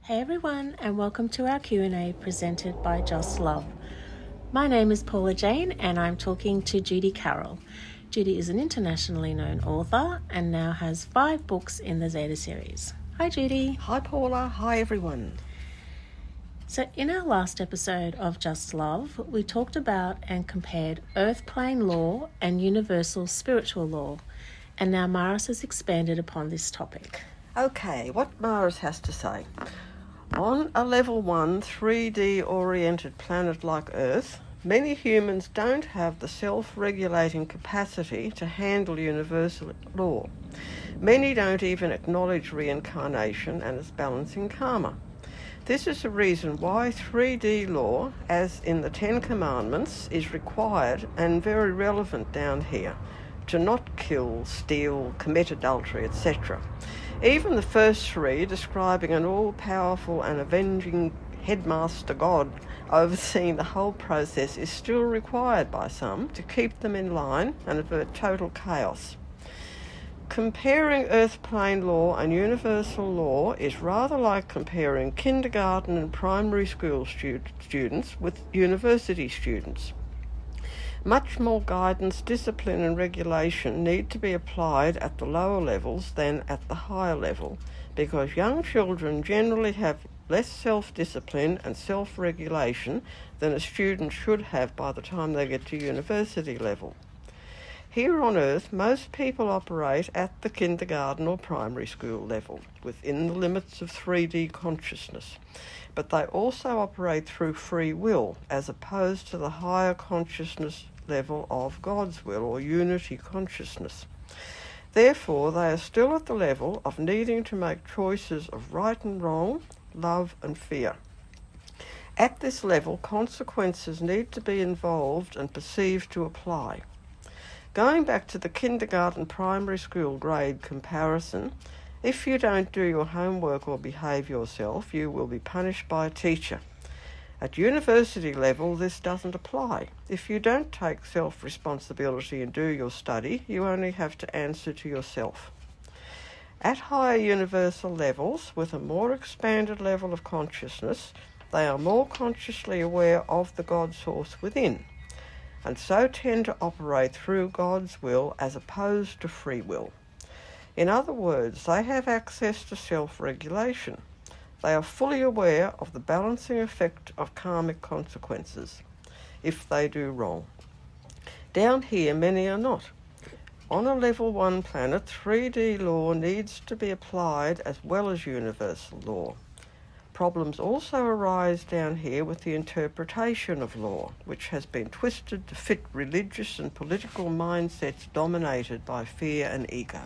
Hey everyone, and welcome to our Q&A presented by Just Love. My name is Paula Jane and I'm talking to Judy Carroll. Judy is an internationally known author and now has 5 books in the Zeta series. Hi Judy. Hi Paula, hi everyone. So in our last episode of Just Love, we talked about and compared earth plane law and universal spiritual law. And now Maris has expanded upon this topic. Okay, what Maris has to say. On a level 1 3D oriented planet like Earth, many humans don't have the self-regulating capacity to handle universal law. Many don't even acknowledge reincarnation and its balancing karma. This is the reason why 3D law, as in the 10 Commandments, is required and very relevant down here, to not kill, steal, commit adultery, etc. Even the first 3, describing an all-powerful and avenging headmaster God overseeing the whole process, is still required by some to keep them in line and avert total chaos. Comparing earth plane law and universal law is rather like comparing kindergarten and primary school students with university students. Much more guidance, discipline and regulation need to be applied at the lower levels than at the higher level, because young children generally have less self-discipline and self-regulation than a student should have by the time they get to university level. Here on Earth, most people operate at the kindergarten or primary school level, within the limits of 3D consciousness. But they also operate through free will, as opposed to the higher consciousness level of God's will or unity consciousness. Therefore, they are still at the level of needing to make choices of right and wrong, love and fear. At this level, consequences need to be involved and perceived to apply. Going back to the kindergarten primary school grade comparison, if you don't do your homework or behave yourself, you will be punished by a teacher. At university level, this doesn't apply. If you don't take self-responsibility and do your study, you only have to answer to yourself. At higher universal levels, with a more expanded level of consciousness, they are more consciously aware of the God source within, and so tend to operate through God's will as opposed to free will. In other words, they have access to self-regulation. They are fully aware of the balancing effect of karmic consequences if they do wrong. Down here, many are not. On a level 1 planet, 3D law needs to be applied as well as universal law. Problems also arise down here with the interpretation of law, which has been twisted to fit religious and political mindsets dominated by fear and ego.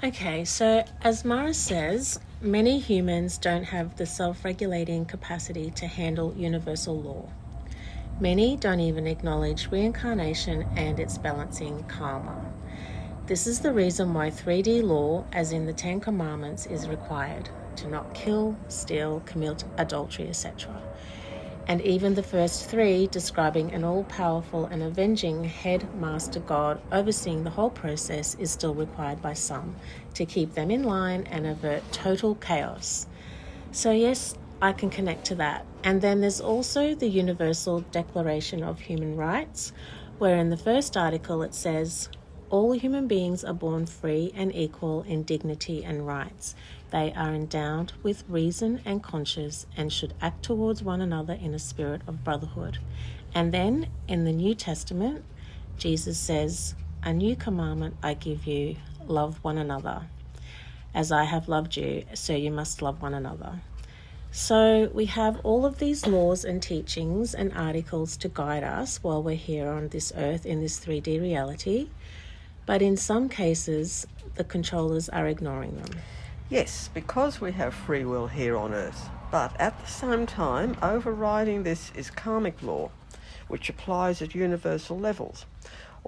Okay, so as Mara says, many humans don't have the self-regulating capacity to handle universal law. Many don't even acknowledge reincarnation and its balancing karma. This is the reason why 3D law, as in the 10 Commandments, is required: to not kill, steal, commit adultery, etc. And even the first 3, describing an all-powerful and avenging headmaster God overseeing the whole process, is still required by some to keep them in line and avert total chaos. So yes, I can connect to that. And then there's also the Universal Declaration of Human Rights, where in the first article it says, "All human beings are born free and equal in dignity and rights. They are endowed with reason and conscience and should act towards one another in a spirit of brotherhood." And then in the New Testament, Jesus says, "A new commandment I give you, love one another. As I have loved you, so you must love one another." So we have all of these laws and teachings and articles to guide us while we're here on this earth in this 3D reality. But in some cases, the controllers are ignoring them. Yes, because we have free will here on Earth. But at the same time, overriding this is karmic law, which applies at universal levels.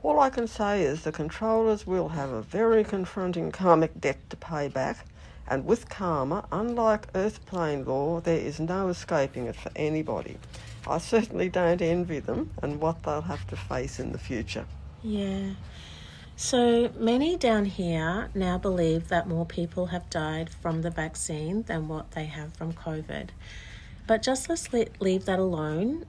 All I can say is the controllers will have a very confronting karmic debt to pay back, and with karma, unlike earth plane law, there is no escaping it for anybody. I certainly don't envy them and what they'll have to face in the future. Yeah. So many down here now believe that more people have died from the vaccine than what they have from COVID. But just let's leave that alone,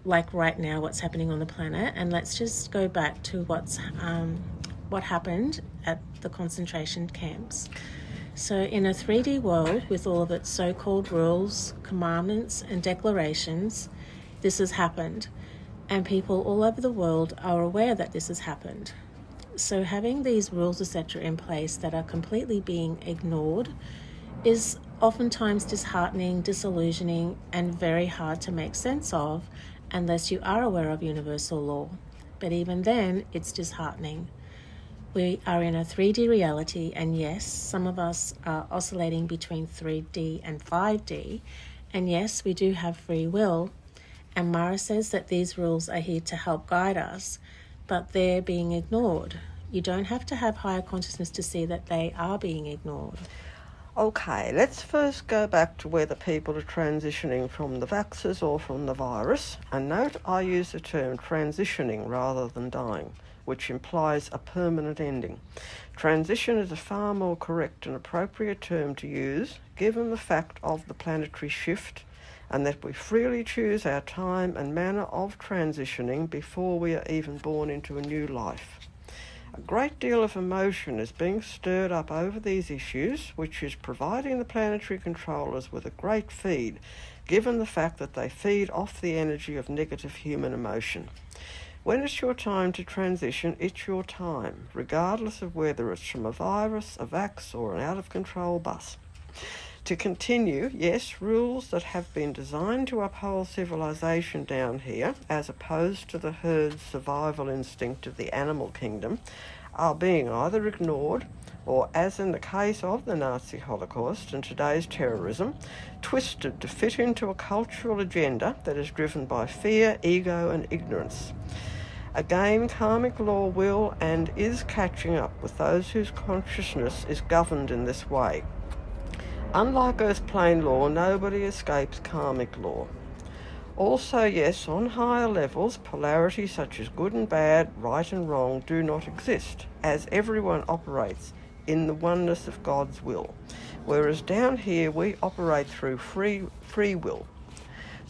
like right now, what's happening on the planet, and let's just go back to what happened at the concentration camps. So in a 3D world with all of its so-called rules, commandments, and declarations, this has happened. And people all over the world are aware that this has happened. So having these rules, etc., in place that are completely being ignored is oftentimes disheartening, disillusioning, and very hard to make sense of unless you are aware of universal law. But even then, it's disheartening. We are in a 3D reality, and yes, some of us are oscillating between 3D and 5D, and yes, we do have free will. And Mara says that these rules are here to help guide us, but they're being ignored. You don't have to have higher consciousness to see that they are being ignored. Okay, let's first go back to whether people are transitioning from the vaxxers or from the virus. And note I use the term transitioning rather than dying, which implies a permanent ending. Transition is a far more correct and appropriate term to use, given the fact of the planetary shift, and that we freely choose our time and manner of transitioning before we are even born into a new life. A great deal of emotion is being stirred up over these issues, which is providing the planetary controllers with a great feed, given the fact that they feed off the energy of negative human emotion. When it's your time to transition, it's your time, regardless of whether it's from a virus, a vax, or an out-of-control bus. To continue, yes, rules that have been designed to uphold civilization down here, as opposed to the herd survival instinct of the animal kingdom, are being either ignored or, as in the case of the Nazi Holocaust and today's terrorism, twisted to fit into a cultural agenda that is driven by fear, ego, and ignorance. Again, karmic law will and is catching up with those whose consciousness is governed in this way. Unlike earth plane law, nobody escapes karmic law. Also, yes, on higher levels, polarities such as good and bad, right and wrong do not exist, as everyone operates in the oneness of God's will, whereas down here we operate through free will.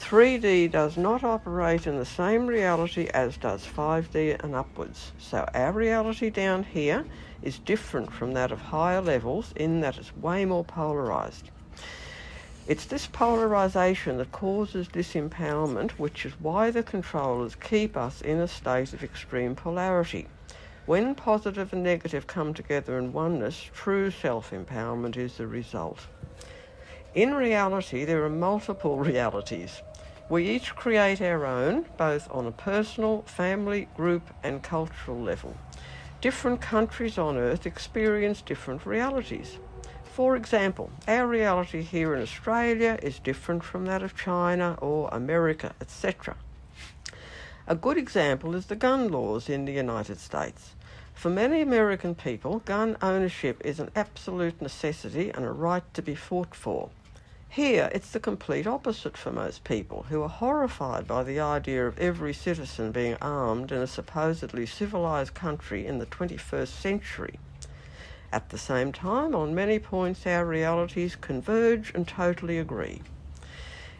3D does not operate in the same reality as does 5D and upwards, so our reality down here is different from that of higher levels in that it's way more polarised. It's this polarisation that causes disempowerment, which is why the controllers keep us in a state of extreme polarity. When positive and negative come together in oneness, true self-empowerment is the result. In reality, there are multiple realities. We each create our own, both on a personal, family, group and cultural level. Different countries on Earth experience different realities. For example, our reality here in Australia is different from that of China or America, etc. A good example is the gun laws in the United States. For many American people, gun ownership is an absolute necessity and a right to be fought for. Here, it's the complete opposite for most people, who are horrified by the idea of every citizen being armed in a supposedly civilised country in the 21st century. At the same time, on many points, our realities converge and totally agree.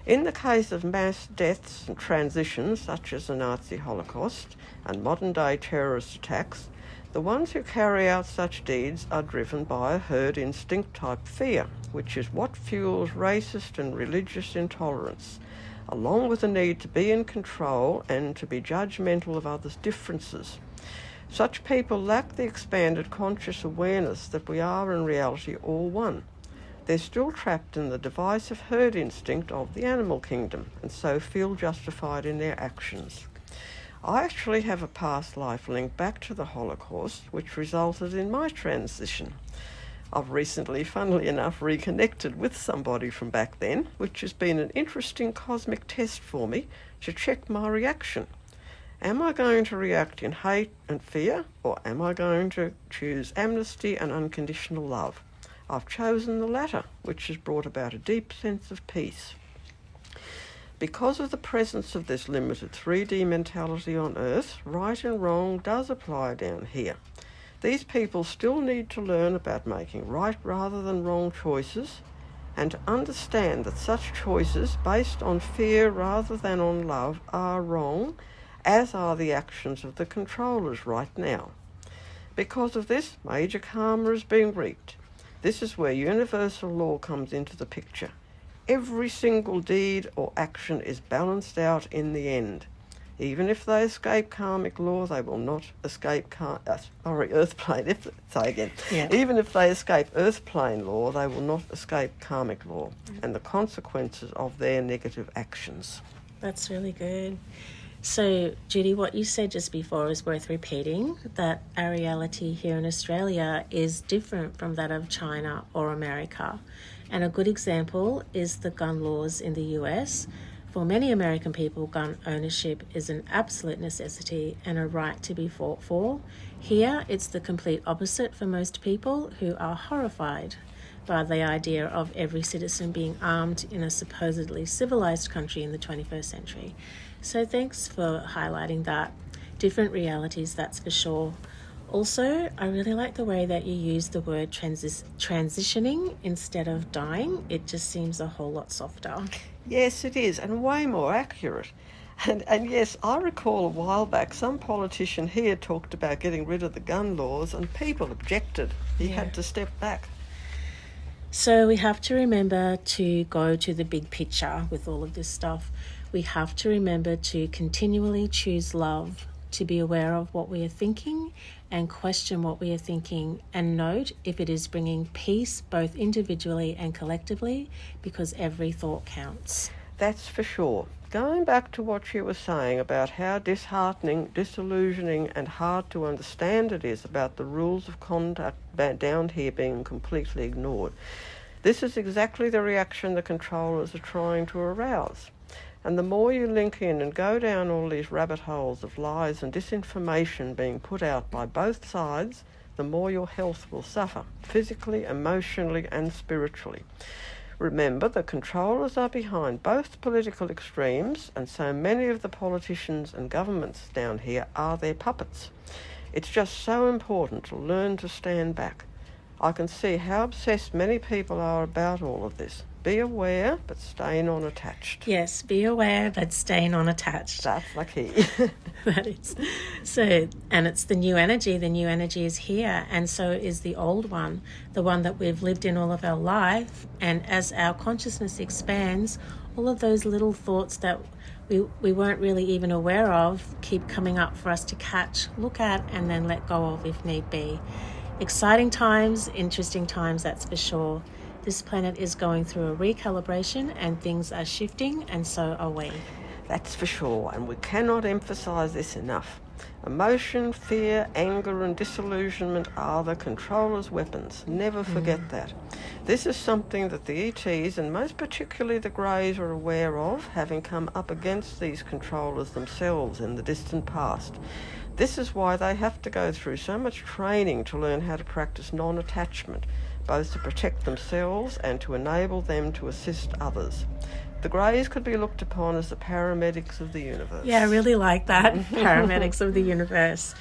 In the case of mass deaths and transitions, such as the Nazi Holocaust and modern-day terrorist attacks, the ones who carry out such deeds are driven by a herd instinct-type fear, which is what fuels racist and religious intolerance, along with the need to be in control and to be judgmental of others' differences. Such people lack the expanded conscious awareness that we are in reality all one. They're still trapped in the divisive herd instinct of the animal kingdom, and so feel justified in their actions. I actually have a past life link back to the Holocaust, which resulted in my transition. I've recently, funnily enough, reconnected with somebody from back then, which has been an interesting cosmic test for me to check my reaction. Am I going to react in hate and fear, or am I going to choose amnesty and unconditional love? I've chosen the latter, which has brought about a deep sense of peace. Because of the presence of this limited 3D mentality on Earth, right and wrong does apply down here. These people still need to learn about making right rather than wrong choices, and to understand that such choices based on fear rather than on love are wrong, as are the actions of the controllers right now. Because of this, major karma is being reaped. This is where universal law comes into the picture. Every single deed or action is balanced out in the end. Even if they escape karmic law, they will not escape earth plane. Even if they escape earth plane law, they will not escape karmic law and the consequences of their negative actions. That's really good. So, Judy, what you said just before is worth repeating, that our reality here in Australia is different from that of China or America. And a good example is the gun laws in the US. For many American people, gun ownership is an absolute necessity and a right to be fought for. Here, it's the complete opposite for most people, who are horrified by the idea of every citizen being armed in a supposedly civilized country in the 21st century. So thanks for highlighting that. Different realities, that's for sure. Also, I really like the way that you use the word transitioning instead of dying. It just seems a whole lot softer. Yes, it is, and way more accurate. And yes, I recall a while back some politician here talked about getting rid of the gun laws and people objected. He had to step back. So we have to remember to go to the big picture with all of this stuff. We have to remember to continually choose love, to be aware of what we are thinking and question what we are thinking, and note if it is bringing peace both individually and collectively, because every thought counts. That's for sure. Going back to what you were saying about how disheartening, disillusioning and hard to understand it is about the rules of conduct down here being completely ignored. This is exactly the reaction the controllers are trying to arouse. And the more you link in and go down all these rabbit holes of lies and disinformation being put out by both sides, the more your health will suffer, physically, emotionally and spiritually. Remember, the controllers are behind both political extremes, and so many of the politicians and governments down here are their puppets. It's just so important to learn to stand back. I can see how obsessed many people are about all of this. Be aware, but stay non-attached. Yes, be aware, but stay non-attached. That's the key. That is. So, and it's the new energy. The new energy is here, and so is the old one, the one that we've lived in all of our life. And as our consciousness expands, all of those little thoughts that we weren't really even aware of keep coming up for us to catch, look at, and then let go of if need be. Exciting times, interesting times, that's for sure. This planet is going through a recalibration and things are shifting, and so are we. That's for sure, and we cannot emphasise this enough. Emotion, fear, anger and disillusionment are the controller's weapons. Never forget that. This is something that the ETs, and most particularly the Greys, are aware of, having come up against these controllers themselves in the distant past. This is why they have to go through so much training to learn how to practice non-attachment, both to protect themselves and to enable them to assist others. The Greys could be looked upon as the paramedics of the universe. Yeah, I really like that, paramedics of the universe.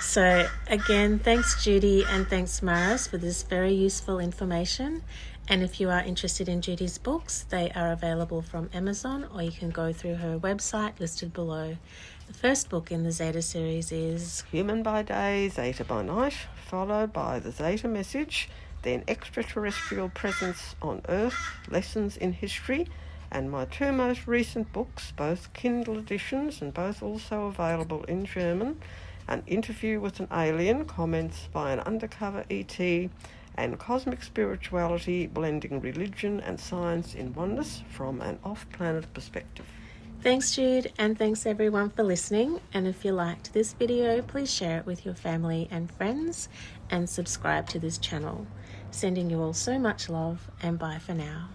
So again, thanks Judy and thanks Maris for this very useful information. And if you are interested in Judy's books, they are available from Amazon, or you can go through her website listed below. The first book in the Zeta series is Human by Day, Zeta by Night, followed by the Zeta Message, then Extraterrestrial Presence on Earth, Lessons in History, and my two most recent books, both Kindle editions and both also available in German, An Interview with an Alien, Comments by an Undercover ET, and Cosmic Spirituality, Blending Religion and Science in Oneness from an Off-Planet Perspective. Thanks Jude, and thanks everyone for listening. And if you liked this video, please share it with your family and friends and subscribe to this channel. Sending you all so much love, and bye for now.